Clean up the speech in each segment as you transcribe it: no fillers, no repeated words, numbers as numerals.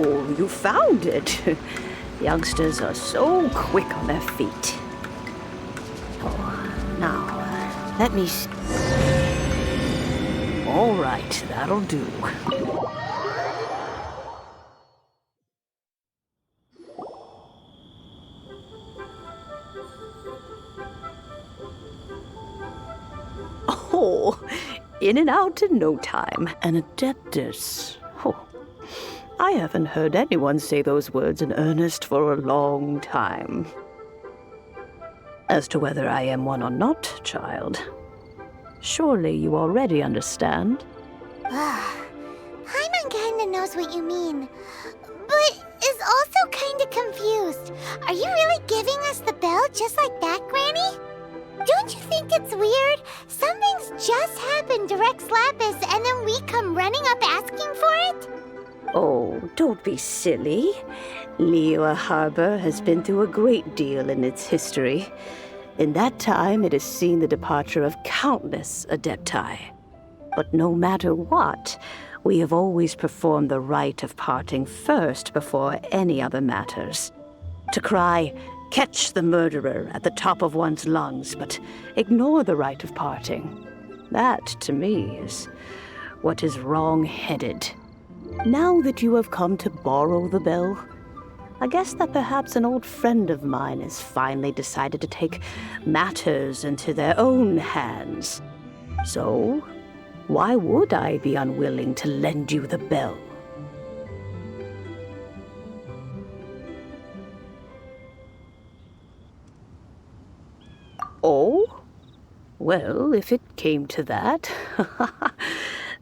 Oh, you found it. Youngsters are so quick on their feet. Oh, now, let me see. All right, that'll do. Oh, in and out in no time. An adeptus. Oh, I haven't heard anyone say those words in earnest for a long time. As to whether I am one or not, child, surely you already understand. Paimon kinda knows what you mean, but is also kinda confused. Are you really giving us the bell just like that, Granny? Don't you think it's weird? Something's just happened to Rex Lapis and then we come running up asking for it? Oh, don't be silly. Liyue Harbor has been through a great deal in its history. In that time, it has seen the departure of countless adepti. But no matter what, we have always performed the rite of parting first before any other matters. To cry, "Catch the murderer," at the top of one's lungs, but ignore the rite of parting. That, to me, is what is wrong-headed. Now that you have come to borrow the bell, I guess that perhaps an old friend of mine has finally decided to take matters into their own hands. So, why would I be unwilling to lend you the bell? Oh? Well, if it came to that,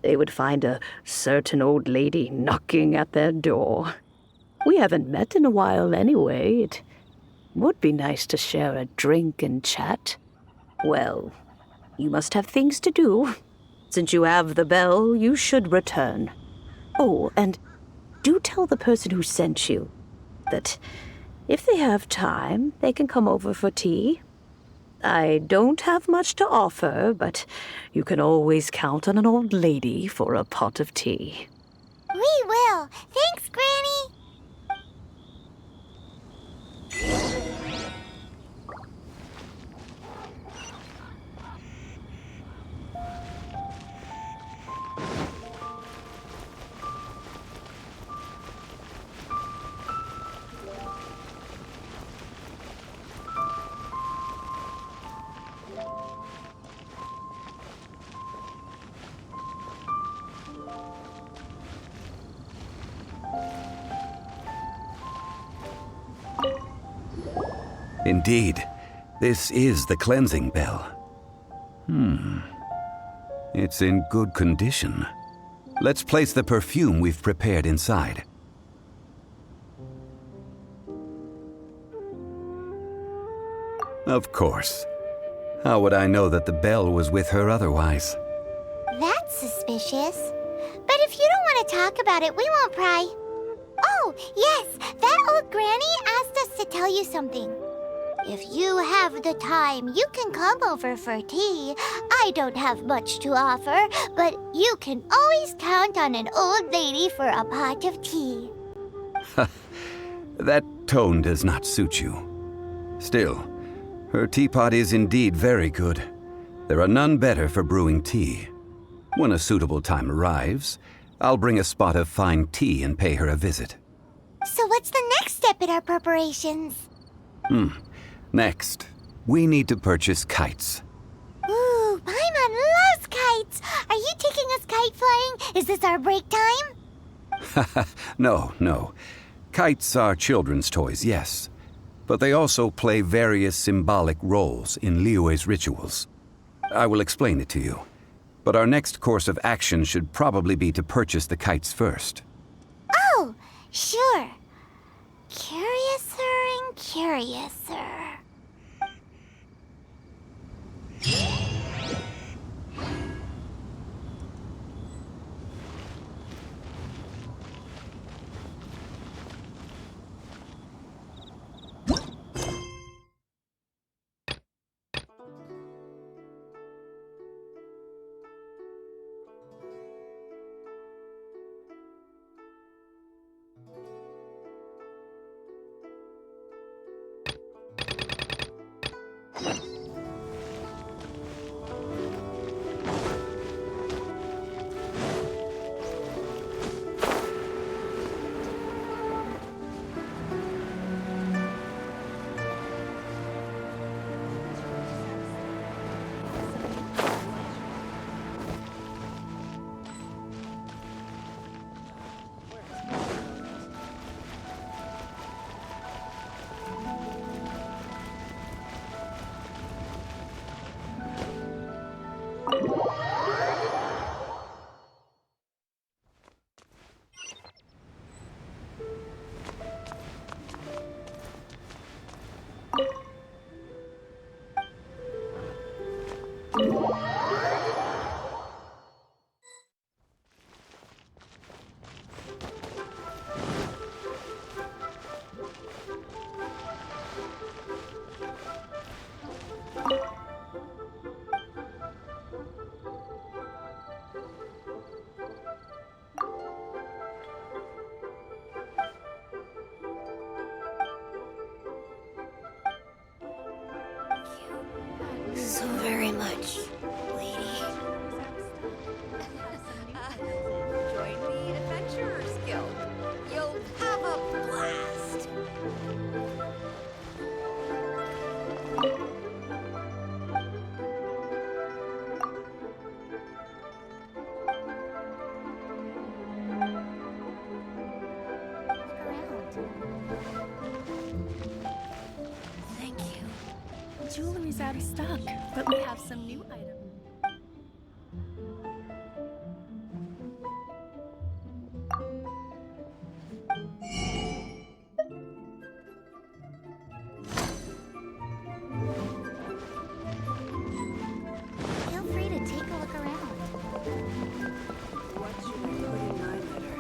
they would find a certain old lady knocking at their door. We haven't met in a while anyway. It would be nice to share a drink and chat. Well, you must have things to do. Since you have the bell, you should return. Oh, and do tell the person who sent you that if they have time, they can come over for tea. I don't have much to offer, but you can always count on an old lady for a pot of tea. We will. Thanks, Granny. Indeed, this is the cleansing bell. It's in good condition. Let's place the perfume we've prepared inside. Of course. How would I know that the bell was with her otherwise? That's suspicious. But if you don't want to talk about it, we won't pry. Oh, yes, that old granny asked us to tell you something. If you have the time, you can come over for tea. I don't have much to offer, but you can always count on an old lady for a pot of tea. That tone does not suit you. Still, her teapot is indeed very good. There are none better for brewing tea. When a suitable time arrives, I'll bring a spot of fine tea and pay her a visit. So what's the next step in our preparations? Next, we need to purchase kites. Ooh, Paimon loves kites! Are you taking us kite flying? Is this our break time? No. Kites are children's toys, yes. But they also play various symbolic roles in Liyue's rituals. I will explain it to you. But our next course of action should probably be to purchase the kites first. Oh, sure. Curiouser and curiouser. So very much, lady. Join the Adventurers Guild. You'll have a blast. Thank you. Jewelry's out of stock, but we have some new items. Feel free to take a look around. What should I put in my letter?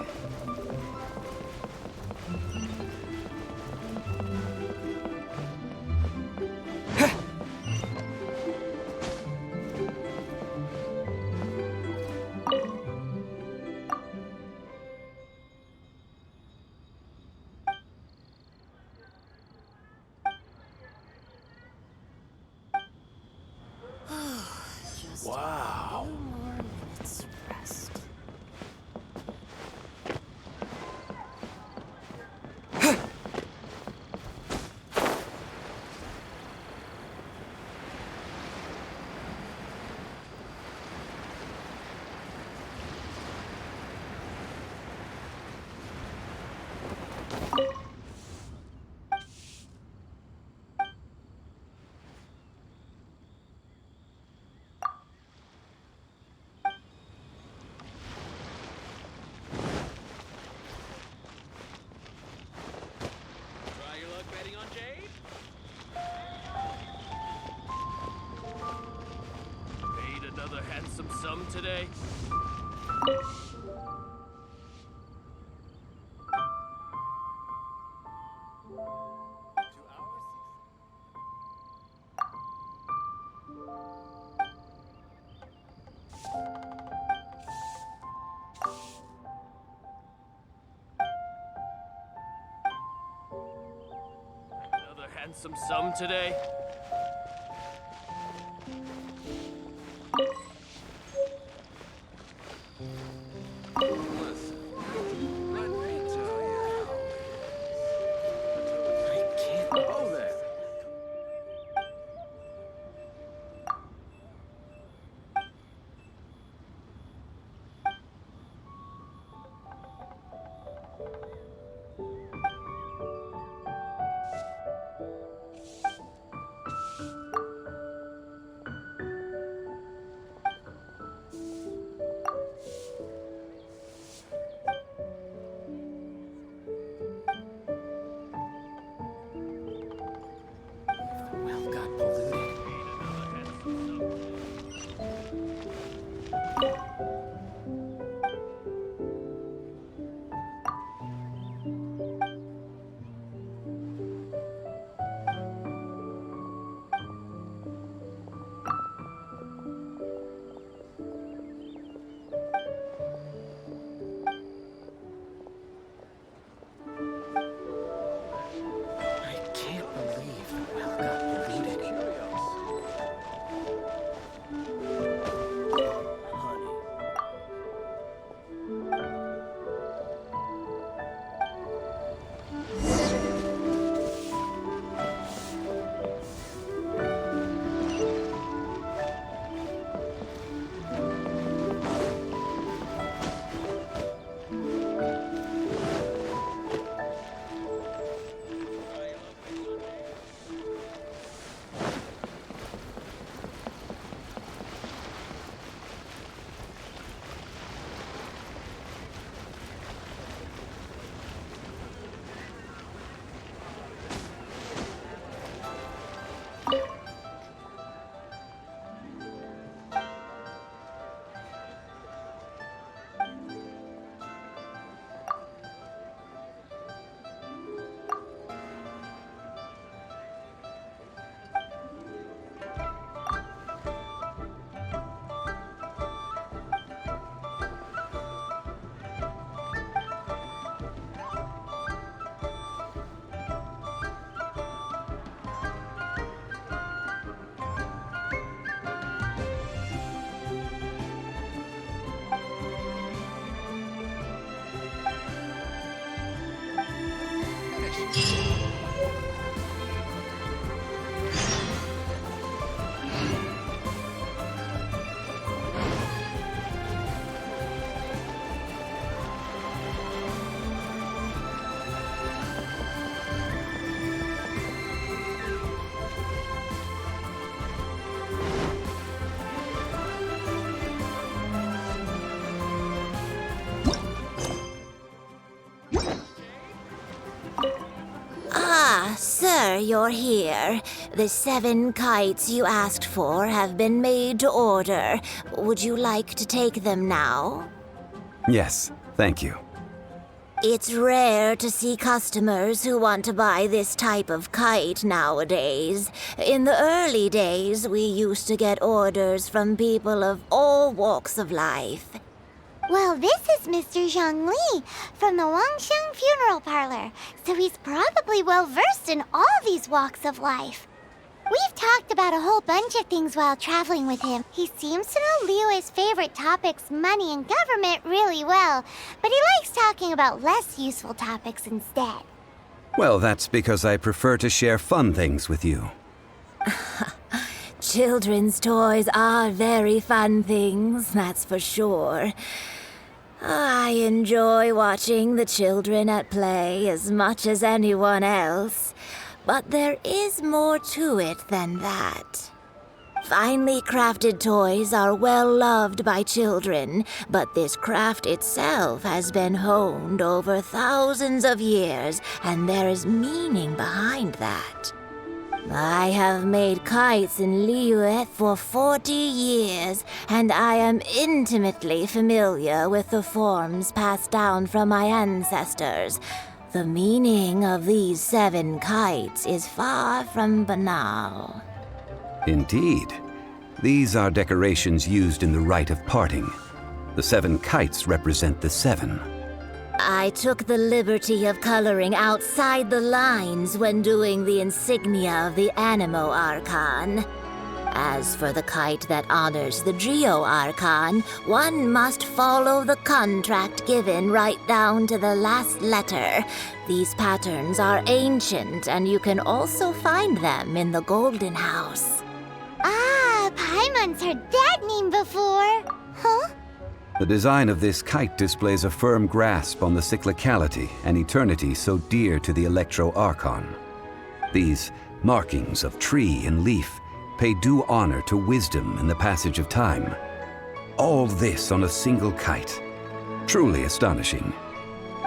Just Wow. a few more minutes rest. Try your luck betting on Jade? Paid another handsome sum today? Another handsome sum today? Listen, let me tell you how it is. I can't go there. Ah, sir, you're here. The 7 kites you asked for have been made to order. Would you like to take them now? Yes, thank you. It's rare to see customers who want to buy this type of kite nowadays. In the early days, we used to get orders from people of all walks of life. Well, this is Mr. Zhang Li from the Wangsheng Funeral Parlor, so he's probably well-versed in all these walks of life. We've talked about a whole bunch of things while traveling with him. He seems to know Liyue's favorite topics, money and government, really well, but he likes talking about less useful topics instead. Well, that's because I prefer to share fun things with you. Children's toys are very fun things, that's for sure. I enjoy watching the children at play as much as anyone else, but there is more to it than that. Finely crafted toys are well loved by children, but this craft itself has been honed over thousands of years, and there is meaning behind that. I have made kites in Liyue for 40 years, and I am intimately familiar with the forms passed down from my ancestors. The meaning of these 7 kites is far from banal. Indeed. These are decorations used in the rite of parting. The 7 kites represent the 7. I took the liberty of coloring outside the lines when doing the insignia of the Animo Archon. As for the kite that honors the Geo Archon, one must follow the contract given right down to the last letter. These patterns are ancient, and you can also find them in the Golden House. Ah, Paimon's heard that name before. Huh? The design of this kite displays a firm grasp on the cyclicality and eternity so dear to the Electro Archon. These markings of tree and leaf pay due honor to wisdom and the passage of time. All this on a single kite. Truly astonishing.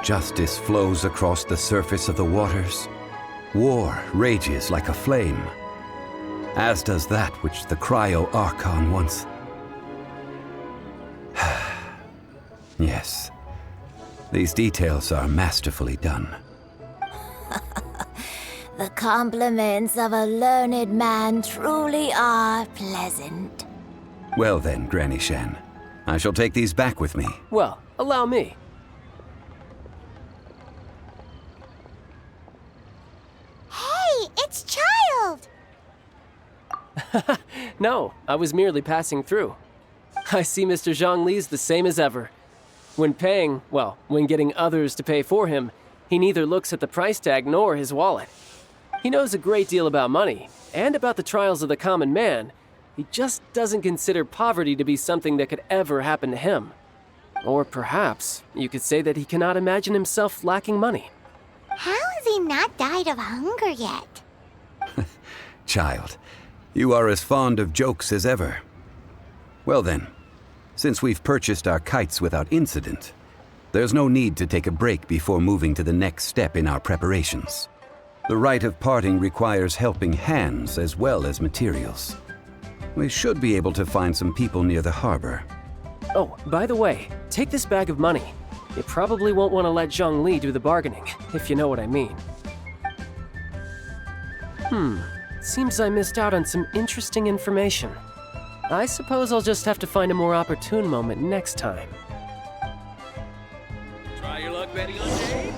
Justice flows across the surface of the waters. War rages like a flame, as does that which the Cryo Archon once... Yes, these details are masterfully done. The compliments of a learned man truly are pleasant. Well then, Granny Shan, I shall take these back with me. Well, allow me. Hey, it's Child! No, I was merely passing through. I see Mr. Zhang Li's the same as ever. When paying, well, when getting others to pay for him, he neither looks at the price tag nor his wallet. He knows a great deal about money, and about the trials of the common man. He just doesn't consider poverty to be something that could ever happen to him. Or perhaps you could say that he cannot imagine himself lacking money. How has he not died of hunger yet? Child, you are as fond of jokes as ever. Well then, since we've purchased our kites without incident, there's no need to take a break before moving to the next step in our preparations. The rite of parting requires helping hands as well as materials. We should be able to find some people near the harbor. Oh, by the way, take this bag of money. You probably won't want to let Zhang Li do the bargaining, if you know what I mean. Seems I missed out on some interesting information. I suppose I'll just have to find a more opportune moment next time. Try your luck betting on Dave?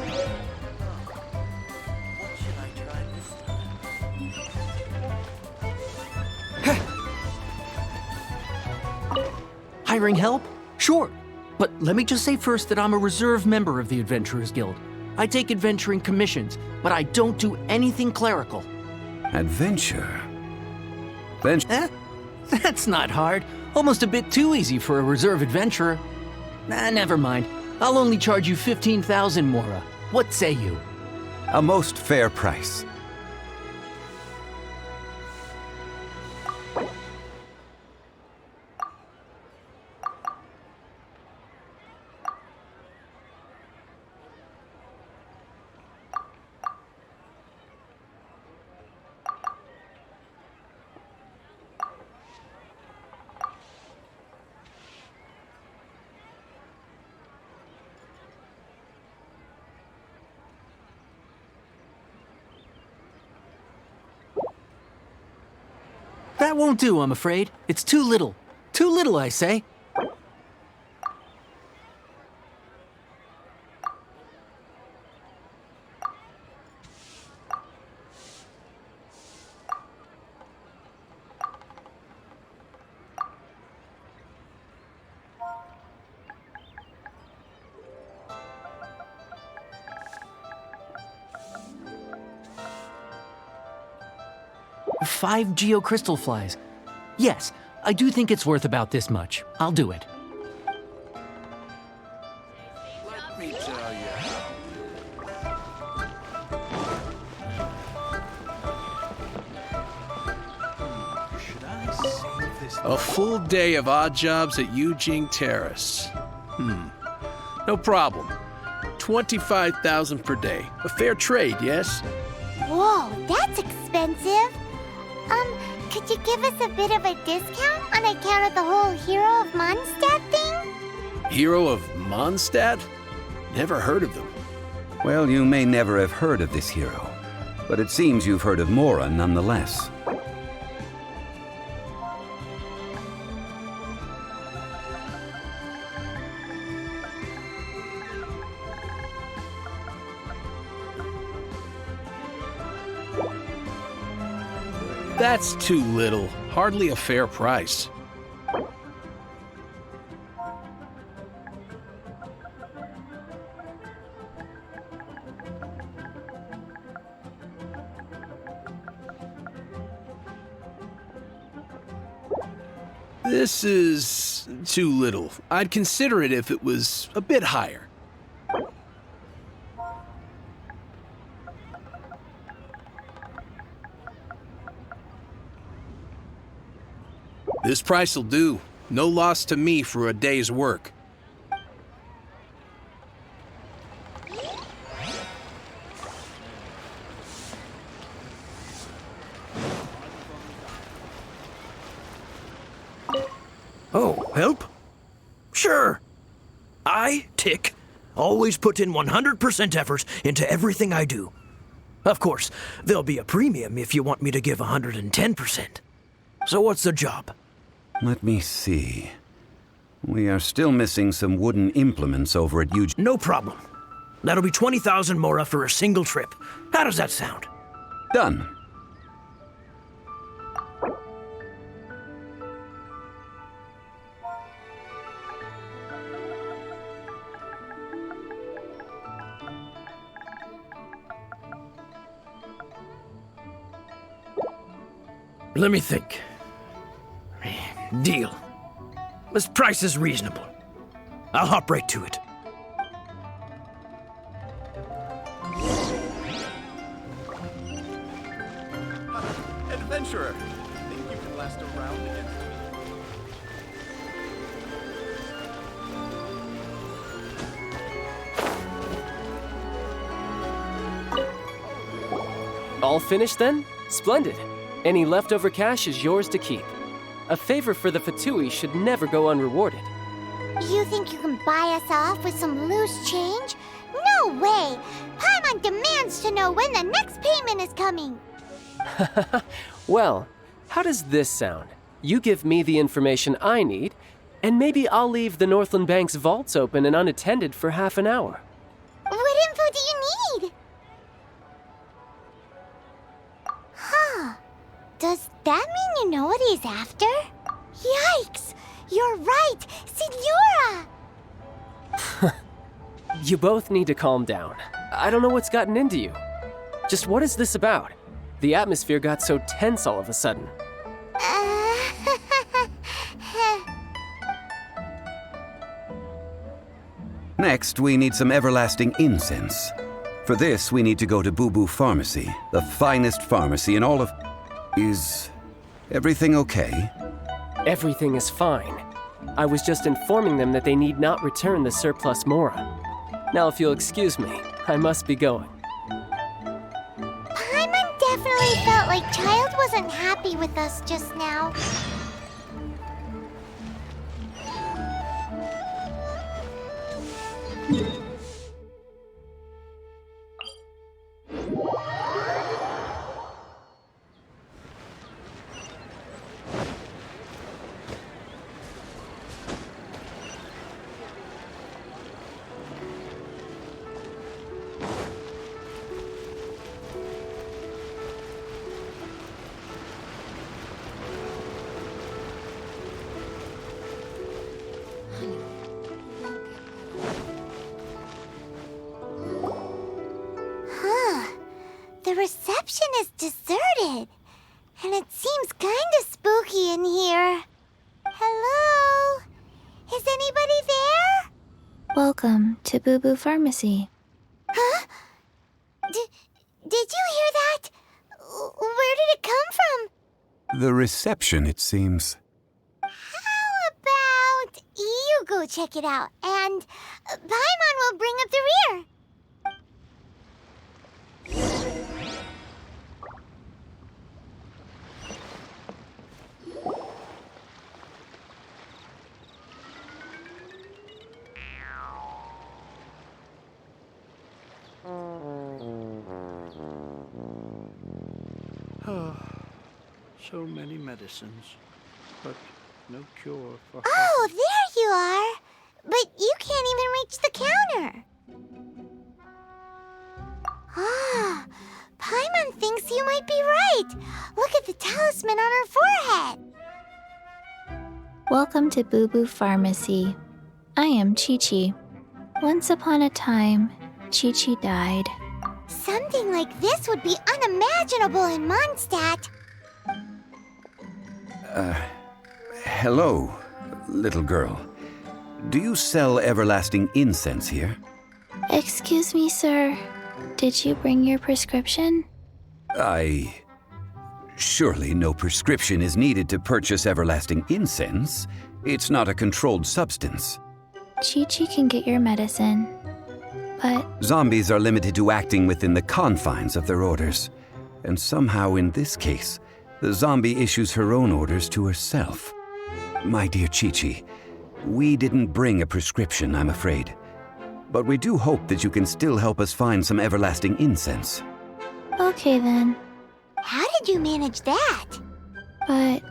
What should I try this time? Hiring help? Sure. But let me just say first that I'm a reserve member of the Adventurers Guild. I take adventuring commissions, but I don't do anything clerical. Adventure? That's not hard. Almost a bit too easy for a reserve adventurer. Never mind. I'll only charge you 15,000 mora. What say you? A most fair price. That won't do, I'm afraid. It's too little. Too little, I say. Five geocrystal flies. Yes, I do think it's worth about this much. I'll do it. Let me tell you how. Should I save this? A full day of odd jobs at Eugene Terrace. No problem. 25,000 per day. A fair trade, yes? Whoa, that's expensive. Could you give us a bit of a discount on account of the whole Hero of Mondstadt thing? Hero of Mondstadt? Never heard of them. Well, you may never have heard of this hero, but it seems you've heard of Mora nonetheless. That's too little. Hardly a fair price. This is too little. I'd consider it if it was a bit higher. This price will do. No loss to me for a day's work. Oh, help? Sure. I, Tick, always put in 100% effort into everything I do. Of course, there'll be a premium if you want me to give 110%. So what's the job? Let me see. We are still missing some wooden implements over at Eugene. No problem. That'll be 20,000 mora for a single trip. How does that sound? Done. Let me think. Deal. This price is reasonable. I'll hop right to it. Adventurer, think you can last a round against me? All finished then? Splendid. Any leftover cash is yours to keep. A favor for the Fatui should never go unrewarded. You think you can buy us off with some loose change? No way! Paimon demands to know when the next payment is coming! Well, how does this sound? You give me the information I need, and maybe I'll leave the Northland Bank's vaults open and unattended for half an hour. What info do you need? Huh. Does that mean you know what he's after? Yikes! You're right! Signora! You both need to calm down. I don't know what's gotten into you. Just what is this about? The atmosphere got so tense all of a sudden. Next, we need some everlasting incense. For this, we need to go to Boo Boo Pharmacy, the finest pharmacy in all of... Is everything okay? Everything is fine. I was just informing them that they need not return the surplus Mora. Now, if you'll excuse me, I must be going. Paimon definitely felt like Child wasn't happy with us just now. The reception is deserted, and it seems kinda spooky in here. Hello? Is anybody there? Welcome to Boo Boo Pharmacy. Huh? Did you hear that? Where did it come from? The reception, it seems. How about you go check it out, and Paimon will bring up the rear. So many medicines, but no cure for... Oh, there you are! But you can't even reach the counter. Ah, Paimon thinks you might be right. Look at the talisman on her forehead. Welcome to Boo Boo Pharmacy. I am Chi-Chi. Once upon a time, Chi-Chi died. Something like this would be unimaginable in Mondstadt. Hello, little girl. Do you sell everlasting incense here? Excuse me, sir. Did you bring your prescription? Surely no prescription is needed to purchase everlasting incense. It's not a controlled substance. Chi-Chi can get your medicine, but... Zombies are limited to acting within the confines of their orders. And somehow in this case, the zombie issues her own orders to herself. My dear Chi-Chi, we didn't bring a prescription, I'm afraid. But we do hope that you can still help us find some everlasting incense. Okay then. How did you manage that? But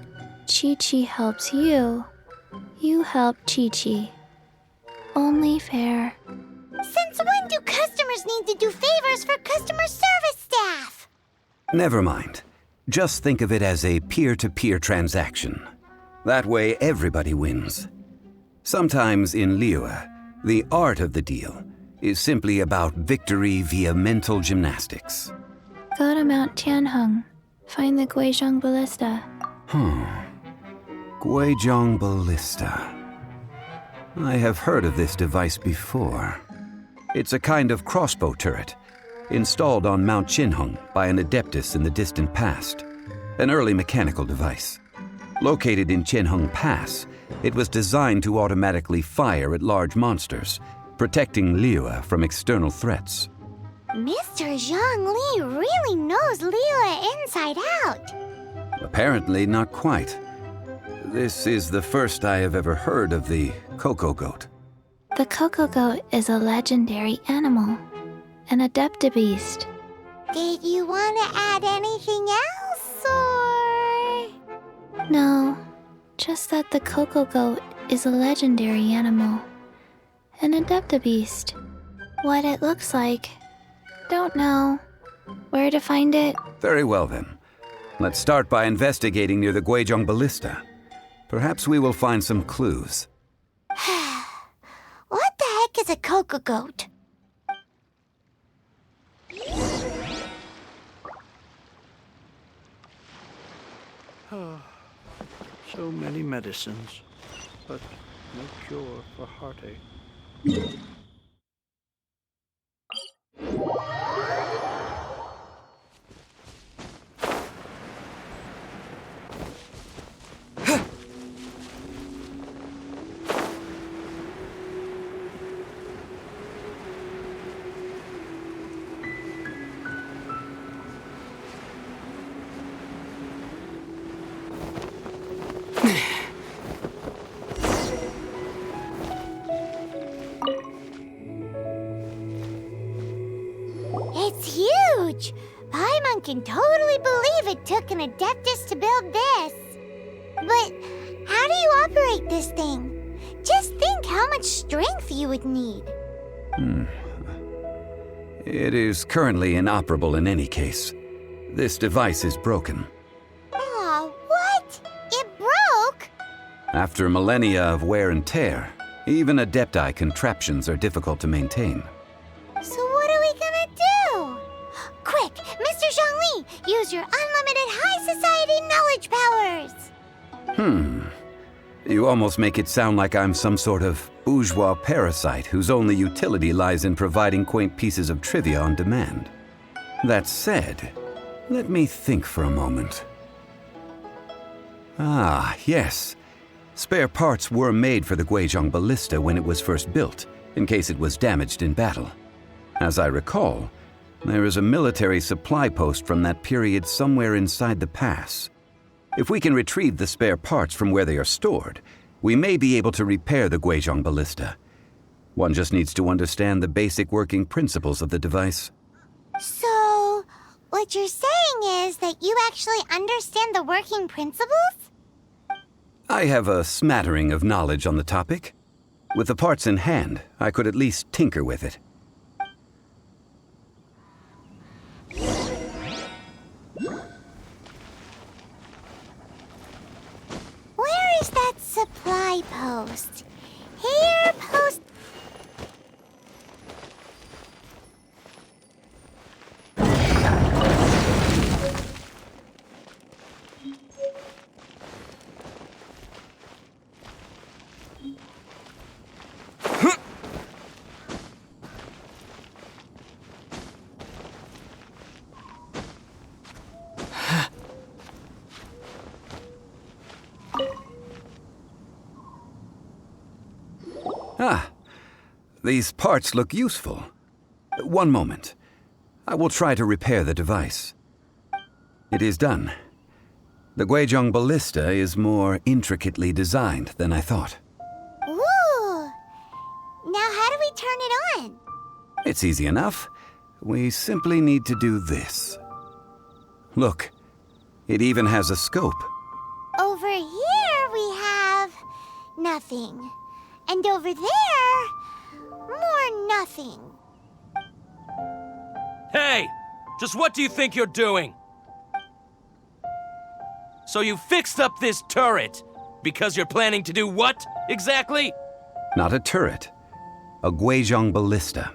Chi-Chi helps you. You help Chi-Chi. Only fair. Since when do customers need to do favors for customer service staff? Never mind. Just think of it as a peer-to-peer transaction. That way everybody wins. Sometimes in Liyue, the art of the deal is simply about victory via mental gymnastics. Go to Mount Tianheng. Find the Guizhong Ballista. Guizhong Ballista. I have heard of this device before. It's a kind of crossbow turret, installed on Mount Tianheng by an adeptus in the distant past. An early mechanical device. Located in Tianheng Pass, it was designed to automatically fire at large monsters, protecting Liyue from external threats. Mr. Zhang Li really knows Liyue inside out. Apparently not quite. This is the first I have ever heard of the Coco Goat. The Coco Goat is a legendary animal, an adeptabeast. Did you want to add anything else, or...? No, just that the Coco Goat is a legendary animal, an adeptabeast. What it looks like, don't know. Where to find it? Very well then. Let's start by investigating near the Guizhong Ballista. Perhaps we will find some clues. What the heck is a Coco Goat? So many medicines, but no cure for heartache. It's huge! Paimon can totally believe it took an Adeptus to build this. But how do you operate this thing? Just think how much strength you would need. It is currently inoperable in any case. This device is broken. Aw, what? It broke? After millennia of wear and tear, even Adepti contraptions are difficult to maintain. So what are we gonna do? Quick, Mr. Zhongli, use your unlimited high society knowledge powers! You almost make it sound like I'm some sort of bourgeois parasite whose only utility lies in providing quaint pieces of trivia on demand. That said, let me think for a moment. Ah, yes. Spare parts were made for the Guizhong ballista when it was first built, in case it was damaged in battle. As I recall, there is a military supply post from that period somewhere inside the pass. If we can retrieve the spare parts from where they are stored, we may be able to repair the Guizhong ballista. One just needs to understand the basic working principles of the device. So, what you're saying is that you actually understand the working principles? I have a smattering of knowledge on the topic. With the parts in hand, I could at least tinker with it. Where is that supply post? Here, post... These parts look useful. One moment. I will try to repair the device. It is done. The Guizhong ballista is more intricately designed than I thought. Ooh! Now how do we turn it on? It's easy enough. We simply need to do this. Look, it even has a scope. Over here we have... nothing. And over there... more nothing. Hey! Just what do you think you're doing? So you fixed up this turret because you're planning to do what, exactly? Not a turret. A Guizhong ballista.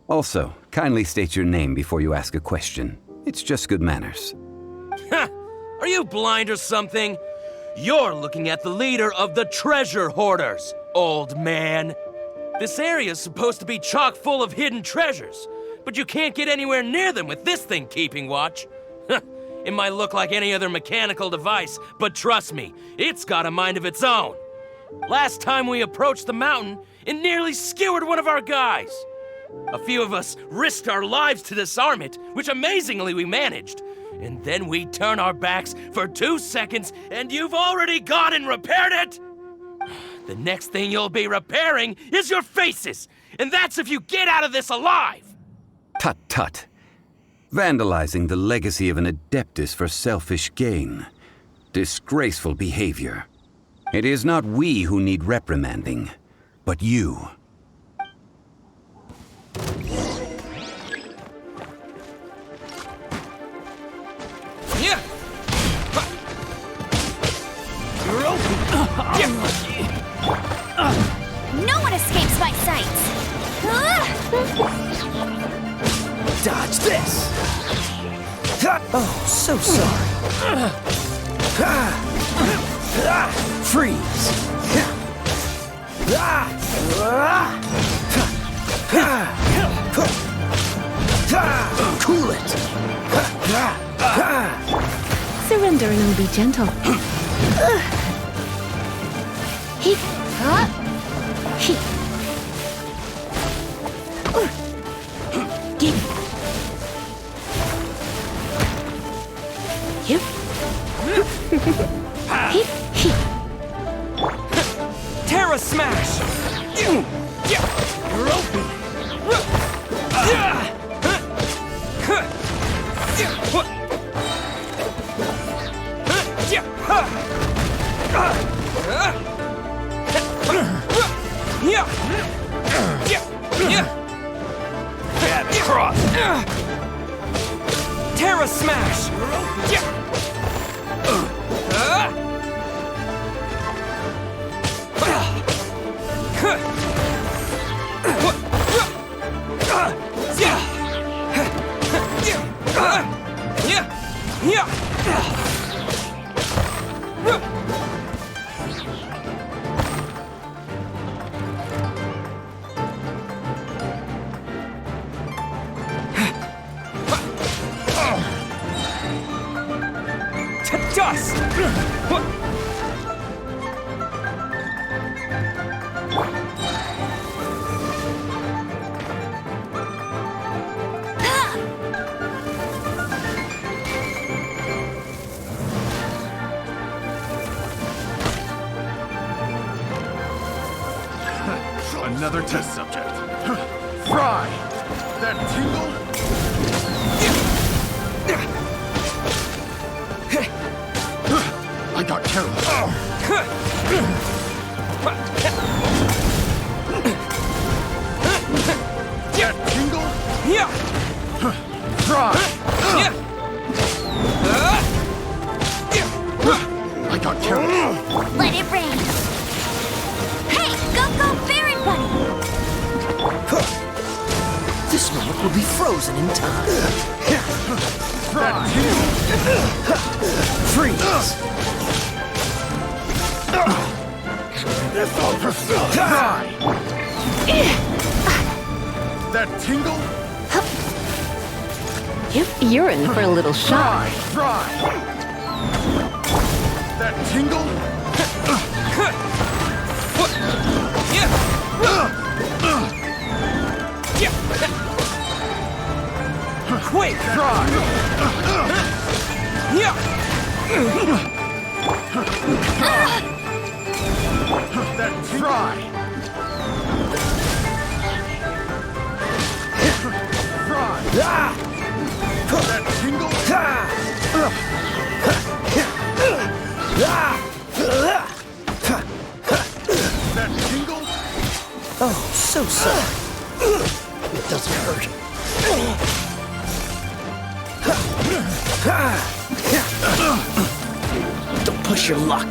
Also, kindly state your name before you ask a question. It's just good manners. Ha! Are you blind or something? You're looking at the leader of the treasure hoarders, old man. This area's supposed to be chock full of hidden treasures, but you can't get anywhere near them with this thing keeping watch. It might look like any other mechanical device, but trust me, it's got a mind of its own. Last time we approached the mountain, it nearly skewered one of our guys. A few of us risked our lives to disarm it, which amazingly we managed. And then we turn our backs for 2 seconds, and you've already gone and repaired it! The next thing you'll be repairing is your faces! And that's if you get out of this alive! Tut tut. Vandalizing the legacy of an Adeptus for selfish gain. Disgraceful behavior. It is not we who need reprimanding, but you. Yeah. You're open! No one escapes my sights! Dodge this! Oh, so sorry. Freeze! Cool it! Surrender and I'll be gentle. Terra Smash! You're open! Cross! Terra Smash! To dust! Another test subject. Fry! That tingle? I got careless. That tingle? Fry! I got careless. Let it rain. Hey, go fairy bunny! This moment will be frozen in time. Fry! Freeze! Fry! That tingle? You're in for a little shock. Fry! That tingle? Quick! Fry! That fry! Fry! That tingle? That tingle? Oh, so sorry. It doesn't hurt. Don't push your luck.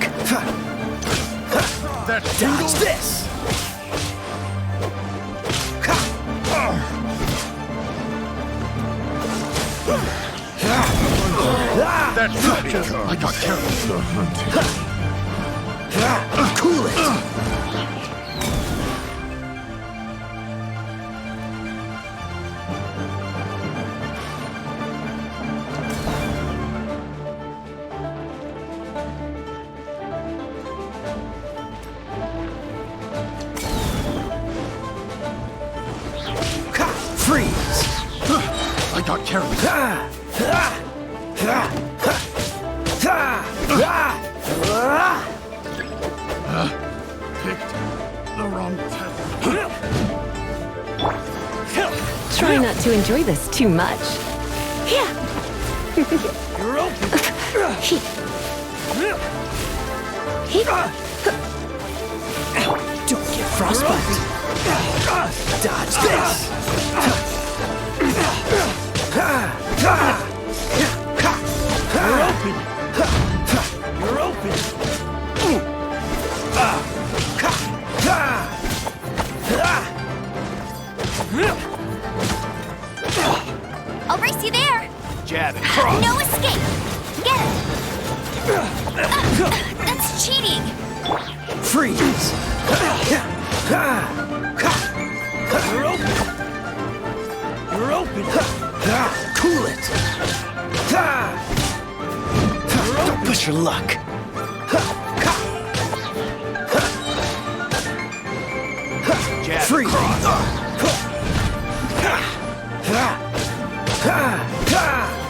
That tingle? Dodge this! That I got careless. Cool it! Freeze! I got careless. Picked the wrong test. Try not to enjoy this too much. You're open! Don't get frostbite! Dodge this! You're open! You're open! I'll race you there! Jab and cross! No escape! Get him! That's cheating! Freeze! You're open! You're open! Cool it! Don't push your luck! Freeze!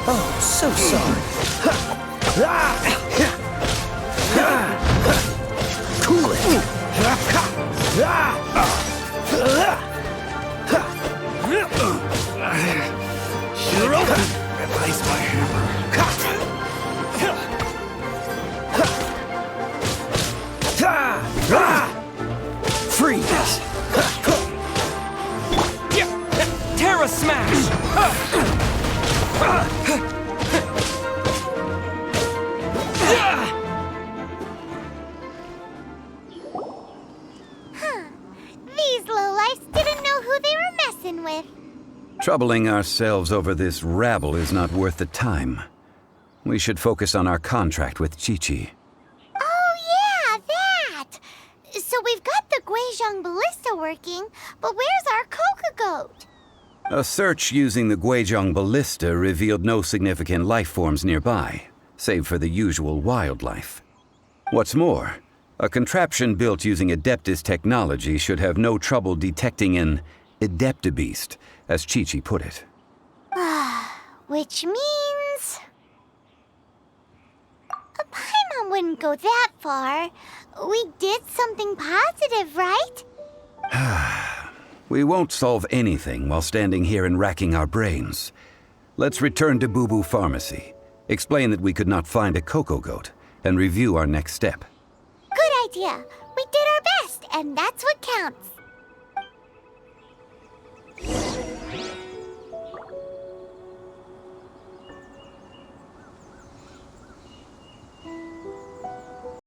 Oh, so sorry. Cool it! You're open! Replace my hammer. Freeze! Terra Smash! These lowlifes didn't know who they were messing with. Troubling ourselves over this rabble is not worth the time. We should focus on our contract with Chi-Chi. Oh yeah, that! So we've got the Guizhong ballista working, but where's our coca goat? A search using the Guizhong ballista revealed no significant life forms nearby, save for the usual wildlife. What's more, a contraption built using Adeptus technology should have no trouble detecting an Adeptabeast, as Chi-Chi put it. Which means... Paimon wouldn't go that far. We did something positive, right? We won't solve anything while standing here and racking our brains. Let's return to Boo Boo Pharmacy, explain that we could not find a cocoa goat, and review our next step. Good idea. We did our best, and that's what counts.